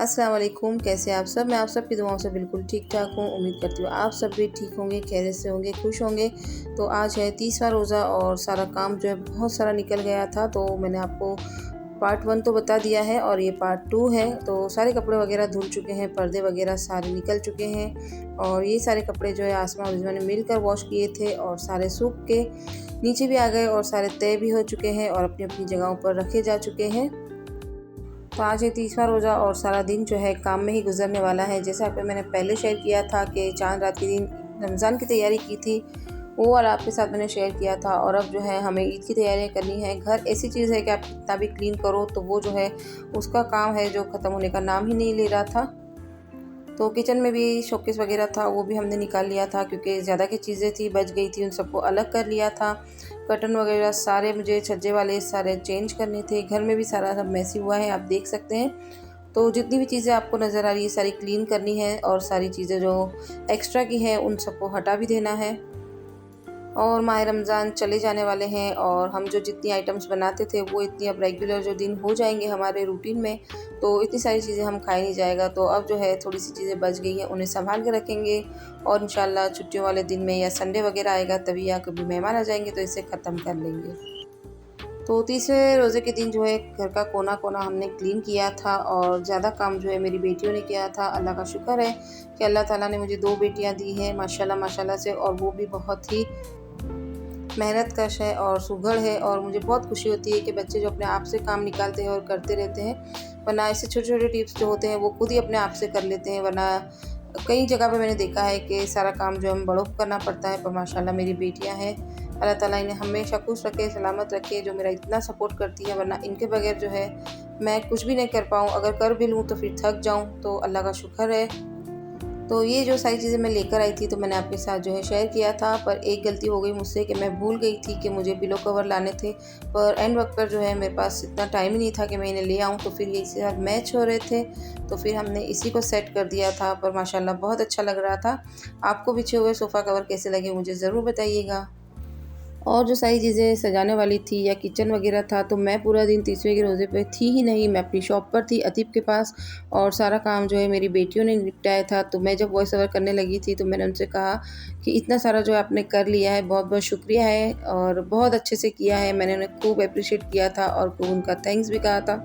अस्सलाम वालेकुम, कैसे हैं आप सब? मैं आप सबकी दुआओं से बिल्कुल ठीक-ठाक हूँ। उम्मीद करती हूँ आप सब भी ठीक होंगे, खैरियत से होंगे, खुश होंगे। तो आज है 30वां रोज़ा और सारा काम जो है बहुत सारा निकल गया था, तो मैंने आपको पार्ट 1 तो बता दिया है और ये पार्ट 2 है। तो सारे कपड़े वगैरह धुल चुके हैं, पर्दे वगैरह सारे निकल चुके हैं और ये सारे कपड़े जो है आसमा और रिजवान ने मिलकर वॉश किए थे और सारे सूख के नीचे भी आ गए और सारे तय भी हो चुके हैं और अपनी-अपनी जगहों पर रखे जा चुके हैं। तो आज ये 30वां रोज़ा और सारा दिन जो है काम में ही गुजरने वाला है। जैसे आपको मैंने पहले शेयर किया था कि चाँद रात के दिन रमज़ान की तैयारी की थी, वो वाला आपके साथ मैंने शेयर किया था। और अब जो है हमें ईद की तैयारियाँ करनी है। घर ऐसी चीज़ है कि आप कितना भी क्लीन करो तो वो जो है उसका काम है जो ख़त्म होने का नाम ही नहीं ले रहा था। तो किचन में भी शोकेस वगैरह था, वो भी हमने निकाल लिया था क्योंकि ज़्यादा की चीज़ें थी, बच गई थी, उन सबको अलग कर लिया था। कर्टन वगैरह सारे मुझे छज्जे वाले सारे चेंज करने थे। घर में भी सारा सब मेसी हुआ है, आप देख सकते हैं। तो जितनी भी चीज़ें आपको नज़र आ रही है सारी क्लीन करनी है और सारी चीज़ें जो एक्स्ट्रा की हैं उन सबको हटा भी देना है। और माह रमज़ान चले जाने वाले हैं और हम जो जितनी आइटम्स बनाते थे वो इतनी अब रेगुलर जो दिन हो जाएंगे हमारे रूटीन में, तो इतनी सारी चीज़ें हम खाए नहीं जाएगा। तो अब जो है थोड़ी सी चीज़ें बच गई हैं, उन्हें संभाल के रखेंगे और इंशाल्लाह छुट्टियों वाले दिन में या संडे वगैरह आएगा तभी या कभी मेहमान आ जाएंगे तो इसे ख़त्म कर लेंगे। तो तीसरे रोज़े के दिन जो है घर का कोना-कोना हमने क्लीन किया था और ज़्यादा काम जो है मेरी बेटियों ने किया था। अल्लाह का शुक्र है कि अल्लाह ताला ने मुझे 2 बेटियाँ दी हैं माशाल्लाह माशाल्लाह से, और वो भी बहुत ही मेहनत कश है और सुघड़ है। और मुझे बहुत खुशी होती है कि बच्चे जो अपने आप से काम निकालते हैं और करते रहते हैं, वरना ऐसे छोटे-छोटे टिप्स जो होते हैं वो खुद ही अपने आप से कर लेते हैं। वरना कई जगह पे मैंने देखा है कि सारा काम जो हम बड़ों को करना पड़ता है, पर माशाल्लाह मेरी बेटियां हैं, अल्लाह ताला इन्हें हमेशा खुश रखे, सलामत रखे, जो मेरा इतना सपोर्ट करती है। वरना इनके बगैर जो है मैं कुछ भी नहीं कर पाऊँ, अगर कर भी लूँ तो फिर थक जाऊँ। तो अल्लाह का शुक्र है। तो ये जो सारी चीज़ें मैं लेकर आई थी तो मैंने आपके साथ जो है शेयर किया था, पर एक गलती हो गई मुझसे कि मैं भूल गई थी कि मुझे पिलो कवर लाने थे, पर एंड वक्त पर जो है मेरे पास इतना टाइम ही नहीं था कि मैं इन्हें ले आऊँ। तो फिर ये इसके साथ मैच हो रहे थे तो फिर हमने इसी को सेट कर दिया था, पर माशाल्लाह बहुत अच्छा लग रहा था। आपको बिछे हुए सोफ़ा कवर कैसे लगे मुझे ज़रूर बताइएगा। और जो सारी चीज़ें सजाने वाली थी या किचन वगैरह था, तो मैं पूरा दिन तीसरे के रोज़े पे थी ही नहीं, मैं अपनी शॉप पर थी अतीब के पास और सारा काम जो है मेरी बेटियों ने निपटाया था। तो मैं जब वॉइस ओवर करने लगी थी तो मैंने उनसे कहा कि इतना सारा जो आपने कर लिया है बहुत-बहुत शुक्रिया है और बहुत अच्छे से किया है। मैंने उन्हें खूब एप्रिशिएट किया था और खूब उनका थैंक्स भी कहा था।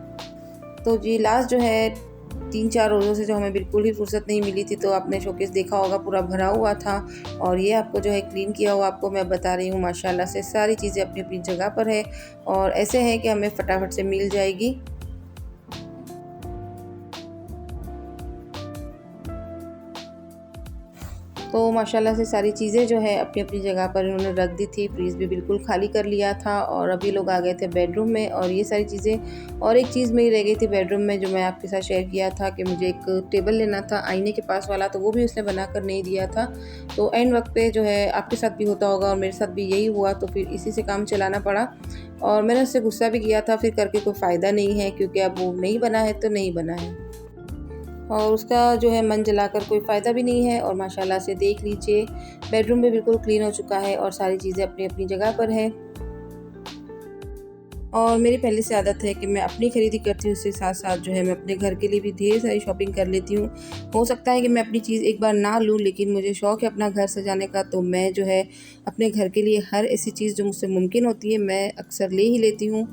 तो जी लास्ट जो है 3-4 रोज़ों से जो हमें बिल्कुल ही फुर्सत नहीं मिली थी, तो आपने शोकेस देखा होगा पूरा भरा हुआ था और ये आपको जो है क्लीन किया हुआ आपको मैं बता रही हूँ। माशाल्लाह से सारी चीज़ें अपनी-अपनी जगह पर है और ऐसे है कि हमें फटाफट से मिल जाएगी। तो माशाल्लाह से सारी चीज़ें जो है अपनी-अपनी जगह पर इन्होंने रख दी थी। फ्रीज़ भी बिल्कुल खाली कर लिया था और अभी लोग आ गए थे बेडरूम में और ये सारी चीज़ें। और एक चीज़ मेरी रह गई थी बेडरूम में जो मैं आपके साथ शेयर किया था कि मुझे एक टेबल लेना था आईने के पास वाला, तो वो भी उसने बनाकर नहीं दिया था। तो एंड वक़्त पे जो है आपके साथ भी होता होगा और मेरे साथ भी यही हुआ, तो फिर इसी से काम चलाना पड़ा। और मैंने उससे गुस्सा भी किया था, फिर करके कोई फ़ायदा नहीं है क्योंकि अब वो नहीं बना है तो नहीं बना है। और उसका जो है मन जलाकर कोई फ़ायदा भी नहीं है। और माशाल्लाह से देख लीजिए बेडरूम भी बिल्कुल क्लीन हो चुका है और सारी चीज़ें अपनी-अपनी जगह पर हैं। और मेरी पहले से आदत है कि मैं अपनी खरीदी करती हूँ, उसके साथ-साथ जो है मैं अपने घर के लिए भी ढेर सारी शॉपिंग कर लेती हूँ। हो सकता है कि मैं अपनी चीज़ एक बार ना लूँ, लेकिन मुझे शौक है अपना घर सजाने का, तो मैं जो है अपने घर के लिए हर ऐसी चीज़ जो मुझसे मुमकिन होती है मैं अक्सर ले ही लेती हूँ।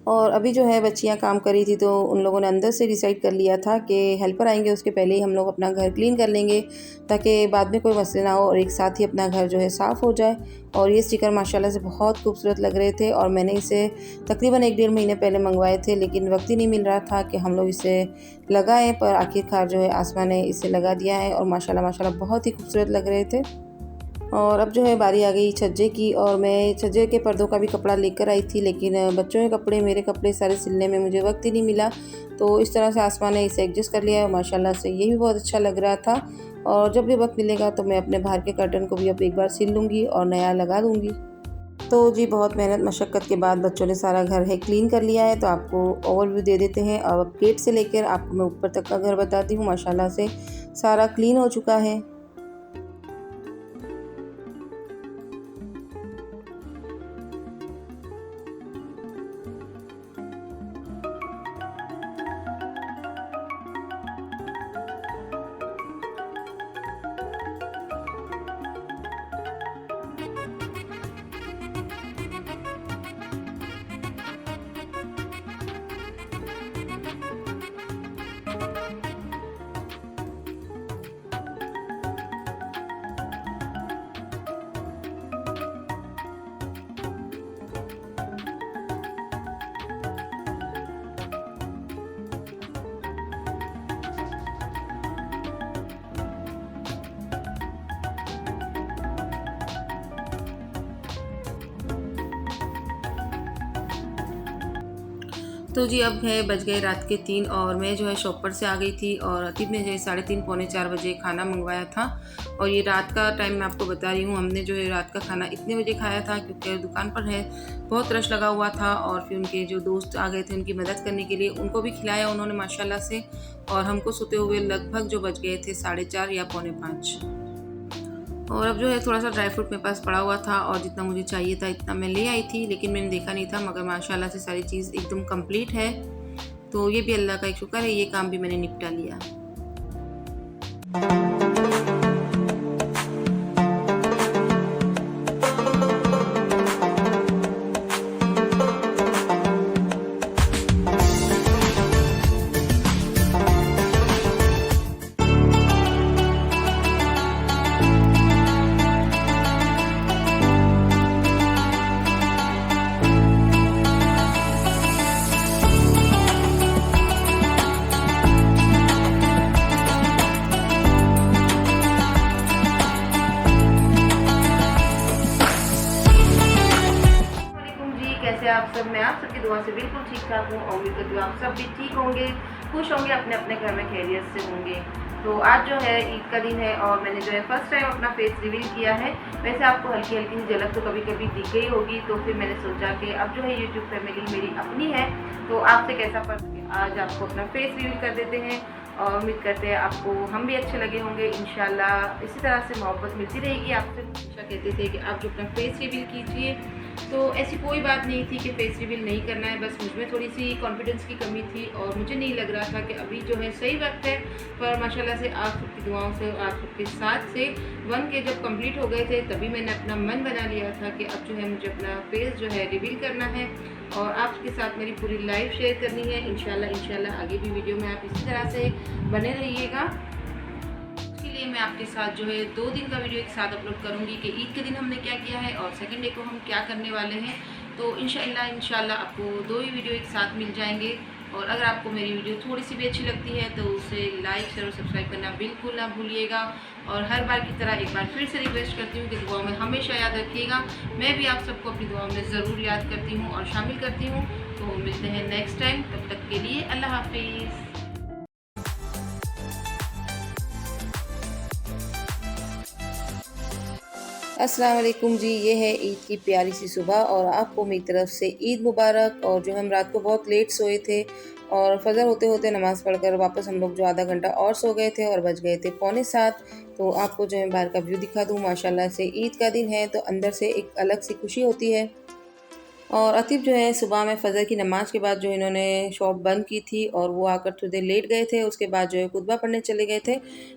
और अभी जो है बच्चियाँ काम कर रही थी तो उन लोगों ने अंदर से डिसाइड कर लिया था कि हेल्पर आएंगे उसके पहले ही हम लोग अपना घर क्लीन कर लेंगे, ताकि बाद में कोई मसले ना हो और एक साथ ही अपना घर जो है साफ़ हो जाए। और ये स्टिकर माशाल्लाह से बहुत खूबसूरत लग रहे थे और मैंने इसे तकरीबन 1-1.5 महीने पहले मंगवाए थे, लेकिन वक्त ही नहीं मिल रहा था कि हम लोग इसे लगाएं, पर आखिरकार जो है आसमा ने इसे लगा दिया है और माशाल्लाह माशाल्लाह बहुत ही खूबसूरत लग रहे थे। और अब जो है बारी आ गई छज्जे की और मैं छज्जे के पर्दों का भी कपड़ा लेकर आई थी, लेकिन बच्चों के कपड़े मेरे कपड़े सारे सिलने में मुझे वक्त ही नहीं मिला। तो इस तरह से आसमान ने इसे एडजस्ट कर लिया है। माशाल्लाह से ये भी बहुत अच्छा लग रहा था। और जब भी वक्त मिलेगा तो मैं अपने बाहर के कर्टन को भी अब एक बार सिल लूँगी और नया लगा दूँगी। तो जी बहुत मेहनत मशक्क़त के बाद बच्चों ने सारा घर है क्लीन कर लिया है, तो आपको ओवरव्यू दे देते हैं। अब गेट से लेकर आपको मैं ऊपर तक का घर बताती हूँ। माशाल्लाह से सारा क्लीन हो चुका है। तो जी अब है बज गए रात के 3 और मैं जो है शॉप पर से आ गई थी और अतीब ने जो है 3:30 पौने 4 बजे खाना मंगवाया था। और ये रात का टाइम मैं आपको बता रही हूँ, हमने जो है रात का खाना इतने बजे खाया था क्योंकि दुकान पर है बहुत रश लगा हुआ था। और फिर उनके जो दोस्त आ गए थे उनकी मदद करने के लिए, उनको भी खिलाया उन्होंने माशाल्लाह से। और हमको सोते हुए लगभग जो बज गए थे 4:30 या पौने 5। और अब जो है थोड़ा सा ड्राई फ्रूट मेरे पास पड़ा हुआ था और जितना मुझे चाहिए था इतना मैं ले आई थी, लेकिन मैंने देखा नहीं था। मगर माशाल्लाह से सारी चीज़ एकदम कंप्लीट है, तो ये भी अल्लाह का एक शुक्र है, ये काम भी मैंने निपटा लिया। कैसे आप सब, मैं आप सबकी दुआ से बिल्कुल ठीक ठाक हूँ और उम्मीद करती हूँ आप सब भी ठीक होंगे, खुश होंगे, अपने अपने घर में खैरियत से होंगे। तो आज जो है ईद का दिन है और मैंने जो है फर्स्ट टाइम अपना फेस रिवील किया है। वैसे आपको हल्की हल्की सी झलक तो कभी कभी दिख गई होगी, तो फिर मैंने सोचा कि अब जो है यूट्यूब फैमिली मेरी अपनी है, तो आपसे कैसा फर्क आज आपको अपना फेस रिवील कर देते हैं। और उम्मीद करते हैं आपको हम भी अच्छे लगे होंगे। इंशाल्लाह इसी तरह से मोहब्बत मिलती रहेगी आपसे। हमेशा कहते थे कि आप जो अपना फेस रिवील कीजिए, तो ऐसी कोई बात नहीं थी कि फेस रिवील नहीं करना है, बस मुझ में थोड़ी सी कॉन्फिडेंस की कमी थी और मुझे नहीं लग रहा था कि अभी जो है सही वक्त है। पर माशाल्लाह से आप सबकी दुआओं से, आप सबके साथ से 1 के जब कंप्लीट हो गए थे तभी मैंने अपना मन बना लिया था कि अब जो है मुझे अपना फेस जो है रिवील करना है और आपके साथ मेरी पूरी लाइफ शेयर करनी है। इंशाल्लाह आगे भी वीडियो में आप इसी तरह से बने रहिएगा। उसके लिए मैं आपके साथ जो है 2 दिन का वीडियो एक साथ अपलोड करूंगी कि ईद के दिन हमने क्या किया है और सेकंड डे को हम क्या करने वाले हैं। तो इंशाल्लाह आपको 2 ही वीडियो एक साथ मिल जाएंगे। और अगर आपको मेरी वीडियो थोड़ी सी भी अच्छी लगती है तो उसे लाइक शेयर और सब्सक्राइब करना बिल्कुल ना भूलिएगा। और हर बार की तरह एक बार फिर से रिक्वेस्ट करती हूँ कि दुआओं में हमेशा याद रखिएगा। मैं भी आप सबको अपनी दुआओं में ज़रूर याद करती हूँ और शामिल करती हूँ। तो मिलते हैं नेक्स्ट टाइम, तब तक के लिए अल्लाह हाफिज़। अस्सलाम वालेकुम जी, ये है ईद की प्यारी सी सुबह और आपको मेरी तरफ से ईद मुबारक। और जो हम रात को बहुत लेट सोए थे और फजर होते होते नमाज़ पढ़कर वापस हम लोग जो आधा घंटा और सो गए थे और बज गए थे पौने 7। तो आपको जो है बाहर का व्यू दिखा दूँ। माशाल्लाह से ईद का दिन है तो अंदर से एक अलग सी खुशी होती है। और अतीब जो है सुबह में फ़जर की नमाज़ के बाद जो इन्होंने शॉप बंद की थी और वो आकर थोड़ी देर लेट गए थे। उसके बाद जो है खुतबा पढ़ने चले गए थे।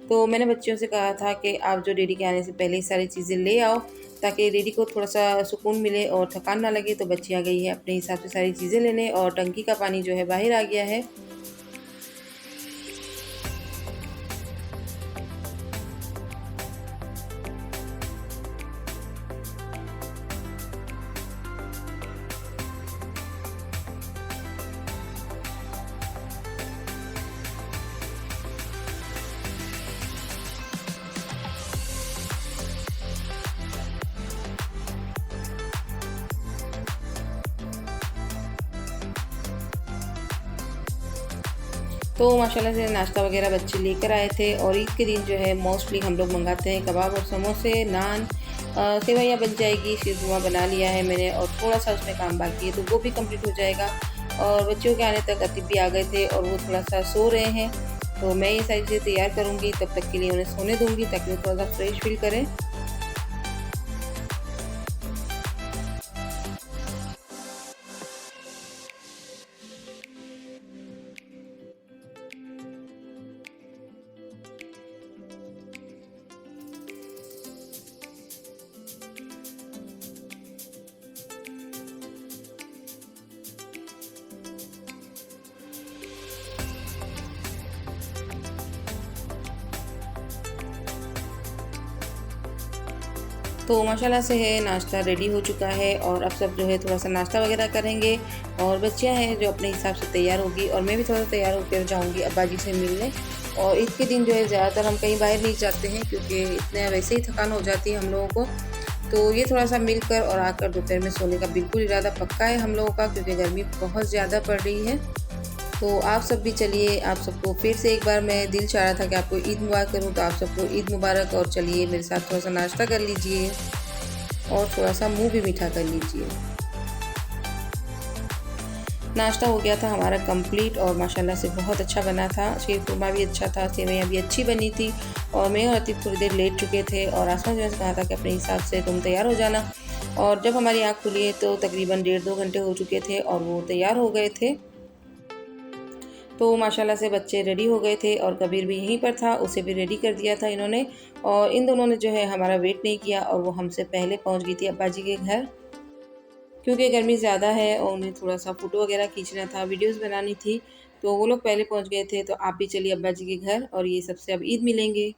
तो मैंने बच्चियों से कहा था कि आप जो डैडी के आने से पहले ही सारी चीज़ें ले आओ ताकि डैडी को थोड़ा सा सुकून मिले और थकान ना लगे। तो बच्ची आ गई है अपने हिसाब से सारी चीज़ें लेने और टंकी का पानी जो है बाहर आ गया है। तो माशाल्लाह से नाश्ता वगैरह बच्चे लेकर आए थे। और ईद के दिन जो है मोस्टली हम लोग मंगाते हैं कबाब और समोसे, नान, सेवइयाँ बन जाएगी, शीरकुरमा बना लिया है मैंने और थोड़ा सा उसमें काम बाकी है तो वो भी कंप्लीट हो जाएगा। और बच्चों के आने तक अतीब भी आ गए थे और वो थोड़ा सा सो रहे हैं। तो मैं ये सारी चीज़ें तैयार करूँगी, तब तक के लिए उन्हें सोने दूँगी ताकि वो थोड़ा सा फ्रेश फील करें। तो माशाल्लाह से है नाश्ता रेडी हो चुका है और अब सब जो है थोड़ा सा नाश्ता वगैरह करेंगे। और बच्चियां हैं जो अपने हिसाब से तैयार होगी और मैं भी थोड़ा सा तैयार होकर जाऊंगी अब्बा जी से मिलने। और ईद के दिन जो है ज़्यादातर हम कहीं बाहर नहीं जाते हैं क्योंकि इतने वैसे ही थकान हो जाती है हम लोगों को। तो ये थोड़ा-सा मिलकर और आकर दोपहर में सोने का बिल्कुल इरादा पक्का है हम लोगों का, क्योंकि गर्मी बहुत ज़्यादा पड़ रही है। तो आप सब भी चलिए, आप सबको फिर से एक बार मैं दिल चाह रहा था कि आपको ईद मुबारक करूँ, तो आप सबको ईद मुबारक। और चलिए मेरे साथ थोड़ा-सा नाश्ता कर लीजिए और थोड़ा-सा मुँह भी मीठा कर लीजिए। नाश्ता हो गया था हमारा कंप्लीट और माशाल्लाह से बहुत अच्छा बना था। शीरकुरमा भी अच्छा था, सेवइयाँ भी अच्छी बनी थी और मैं और अतीब थोड़ी देर लेट चुके थे और आसमा जो है कहा था कि अपने हिसाब से तुम तैयार हो जाना। और जब हमारी आँख खुली है तो तकरीबन 1.5-2 घंटे हो चुके थे और वो तैयार हो गए थे। तो माशाल्लाह से बच्चे रेडी हो गए थे और कबीर भी यहीं पर था, उसे भी रेडी कर दिया था इन्होंने। और इन दोनों ने जो है हमारा वेट नहीं किया और वो हमसे पहले पहुँच गई थी अब्बा जी के घर, क्योंकि गर्मी ज़्यादा है और उन्हें थोड़ा-सा फ़ोटो वगैरह खींचना था, वीडियोज़ बनानी थी। तो वो लोग पहले पहुँच गए थे, तो आप भी चलिए अब्बा जी के घर और ये सबसे अब ईद मिलेंगे।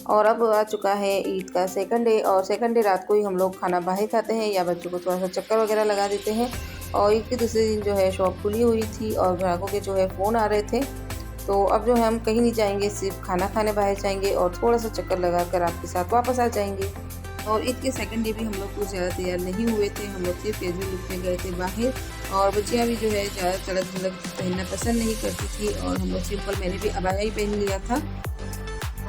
और अब आ चुका है ईद का सेकंड डे और सेकंड डे रात को ही हम लोग खाना बाहर खाते हैं या बच्चों को थोड़ा-सा चक्कर वगैरह लगा देते हैं। और ईद के दूसरे दिन जो है शॉप खुली हुई थी और ग्राहकों के जो है फ़ोन आ रहे थे। तो अब जो है हम कहीं नहीं जाएँगे, सिर्फ़ खाना खाने बाहर जाएँगे और थोड़ा-सा चक्कर लगाकर आपके साथ वापस आ जाएँगे। और ईद के सेकंड डे भी हम लोग कुछ ज़्यादा तैयार नहीं हुए थे, हम लोग सिर्फ कैजुअल लुक में गए थे बाहर। और बच्चियाँ भी जो है ज़्यादा तड़क-भड़क पहनना पसंद नहीं करती थी और हम लोग सिंपल, मैंने भी अबाया ही पहन लिया था।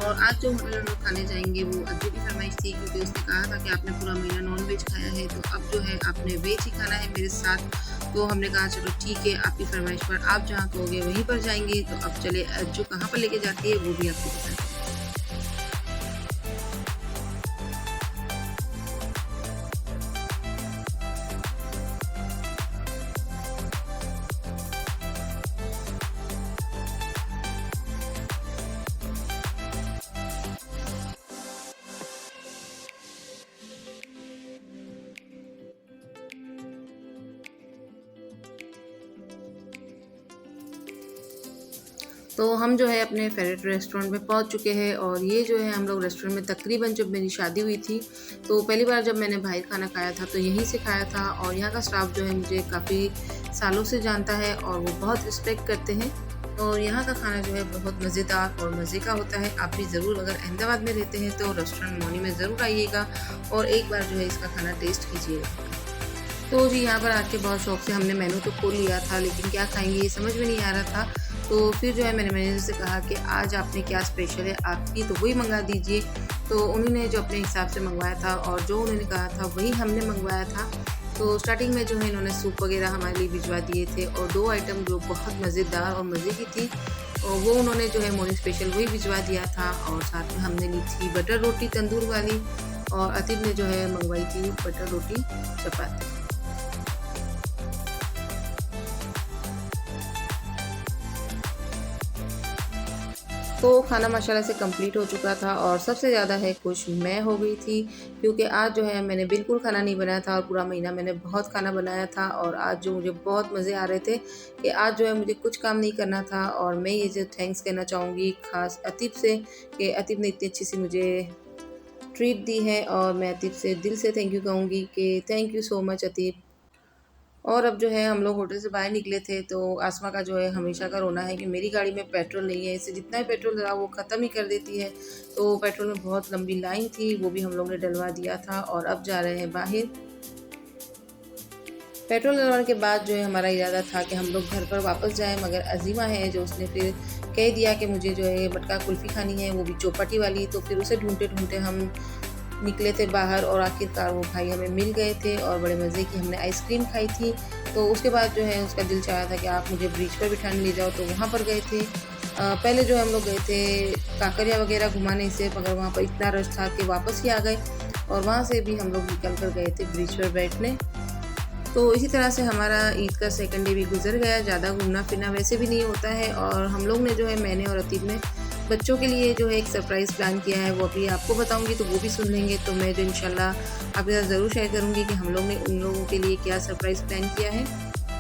और आज जो होटल हम लोग खाने जाएँगे वो अद्वि की फरमाइश थी, क्योंकि उसने कहा था कि आपने पूरा महीना नॉन-वेज खाया है, तो अब जो है आपने वेज ही खाना है मेरे साथ। तो हमने कहा चलो ठीक है, आपकी फरमाइश पर आप जहाँ कहोगे वहीं पर जाएँगे। तो अब चले जो कहाँ पर लेके जाती है वो भी आपको बताएँ। तो हम जो है अपने फेवरेट रेस्टोरेंट में पहुंच चुके हैं और ये जो है हम लोग रेस्टोरेंट में तकरीबन, जब मेरी शादी हुई थी तो पहली बार जब मैंने बाहर खाना खाया था तो यहीं से खाया था। और यहाँ का स्टाफ जो है मुझे काफ़ी सालों से जानता है और वो बहुत रिस्पेक्ट करते हैं। और यहाँ का खाना जो है बहुत मज़ेदार और मज़े का होता है। आप भी ज़रूर अगर अहमदाबाद में रहते हैं तो रेस्टोरेंट मोनी में ज़रूर आइएगा और एक बार जो है इसका खाना टेस्ट कीजिएगा। तो जी यहाँ पर आके बहुत शौक से हमने मेनू तो खोल लिया था, लेकिन क्या खाएंगे ये समझ में नहीं आ रहा था। तो फिर जो है मैंने मैनेजर से कहा कि आज आपने क्या स्पेशल है आपकी, तो वही मंगा दीजिए। तो उन्होंने जो अपने हिसाब से मंगवाया था और जो उन्होंने कहा था वही हमने मंगवाया था। तो स्टार्टिंग में जो है इन्होंने सूप वगैरह हमारे लिए भिजवा दिए थे और 2 आइटम जो बहुत मज़ेदार और मज़े की थी और वो उन्होंने जो है मॉर्निंग स्पेशल वही भिजवा दिया था। और साथ में हमने ली थी बटर रोटी तंदूर वाली और अतीब ने जो है मंगवाई थी बटर रोटी चपाती। तो खाना माशाल्लाह से कंप्लीट हो चुका था और सबसे ज़्यादा है खुश मैं हो गई थी, क्योंकि आज जो है मैंने बिल्कुल खाना नहीं बनाया था और पूरा महीना मैंने बहुत खाना बनाया था। और आज जो मुझे बहुत मज़े आ रहे थे कि आज जो है मुझे कुछ काम नहीं करना था। और मैं ये जो थैंक्स कहना चाहूँगी ख़ास अतीब से, कि अतीब ने इतनी अच्छी सी मुझे ट्रीट दी है और मैं अतीब से दिल से थैंक यू कहूँगी कि थैंक यू सो मच अतीब। और अब जो है हम लोग होटल से बाहर निकले थे तो आसमा का जो है हमेशा का रोना है कि मेरी गाड़ी में पेट्रोल नहीं है, इसे जितना भी पेट्रोल डला वो ख़त्म ही कर देती है। तो पेट्रोल में बहुत लंबी लाइन थी, वो भी हम लोग ने डलवा दिया था और अब जा रहे हैं बाहर। पेट्रोल डलवाने के बाद जो है हमारा इरादा था कि हम लोग घर पर वापस जाएं, मगर अजीमा है जो उसने फिर कह दिया कि मुझे जो है मटका कुल्फ़ी खानी है, वो भी चौपाटी वाली। तो फिर उसे ढूंढते ढूंढते हम निकले थे बाहर और आखिरकार वो भाई हमें मिल गए थे और बड़े मज़े की हमने आइसक्रीम खाई थी। तो उसके बाद जो है उसका दिल चाहा था कि आप मुझे ब्रिज पर बिठाने ले जाओ, तो वहाँ पर गए थे। पहले जो है हम लोग गए थे काकरिया वगैरह घुमाने से, मगर वहाँ पर इतना रश था कि वापस ही आ गए और वहाँ से भी हम लोग निकल कर गए थे ब्रिज पर बैठने। तो इसी तरह से हमारा ईद का सेकंड डे भी गुजर गया। ज़्यादा घूमना फिरना वैसे भी नहीं होता है और हम लोग ने जो है मैंने और अतीब ने बच्चों के लिए जो है एक सरप्राइज़ प्लान किया है, वो अभी आपको बताऊंगी तो वो भी सुन लेंगे। तो मैं जो इंशाल्लाह आपके साथ ज़रूर शेयर करूंगी कि हम लोग ने उन लोगों के लिए क्या सरप्राइज़ प्लान किया है।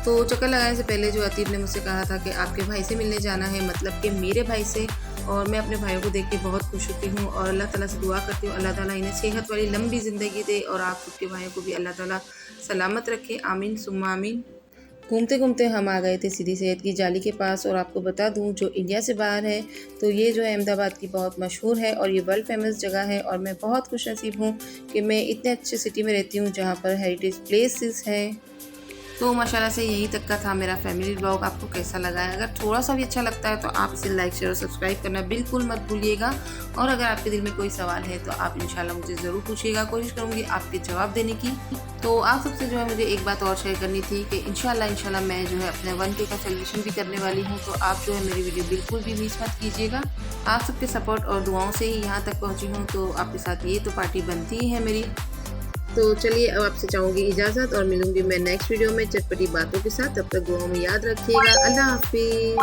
तो चक्कर लगाने से पहले जो अतीब ने मुझसे कहा था कि आपके भाई से मिलने जाना है, मतलब कि मेरे भाई से। और मैं अपने भाइयों को देख के बहुत खुश होती हूँ और अल्लाह ताला से दुआ करती हूँ अल्लाह ताला इन्हें सेहत वाली लंबी ज़िंदगी दे और आप सबके भाइयों को भी अल्लाह ताला सलामत रखे, आमीन सुम्मा आमीन। घूमते घूमते हम आ गए थे सीधी सैयद की जाली के पास। और आपको बता दूं, जो इंडिया से बाहर है तो ये जो है अहमदाबाद की बहुत मशहूर है और ये वर्ल्ड फेमस जगह है। और मैं बहुत खुशनसीब हूँ कि मैं इतने अच्छे सिटी में रहती हूँ जहाँ पर हेरिटेज प्लेसेस हैं। तो माशाल्लाह से यहीं तक का था मेरा फैमिली व्लॉग। आपको कैसा लगा है? अगर थोड़ा सा भी अच्छा लगता है तो आप इसे लाइक शेयर और सब्सक्राइब करना बिल्कुल मत भूलिएगा। और अगर आपके दिल में कोई सवाल है तो आप इंशाल्लाह मुझे ज़रूर पूछिएगा, कोशिश करूँगी आपके जवाब देने की। तो आप सबसे जो है मुझे एक बात और शेयर करनी थी कि इंशाल्लाह मैं जो है अपने 1K का सेलिब्रेशन भी करने वाली हूँ। तो आप जो है मेरी वीडियो बिल्कुल भी मिस मत कीजिएगा। आप सबके सपोर्ट और दुआओं से ही यहाँ तक पहुँची हूँ, तो आपके साथ ये तो पार्टी बनती ही है मेरी। तो चलिए अब आपसे चाहूँगी इजाज़त और मिलूँगी मैं नेक्स्ट वीडियो में चटपटी बातों के साथ। तब तक दुआओं में याद रखिएगा। अल्लाह हाफिज़।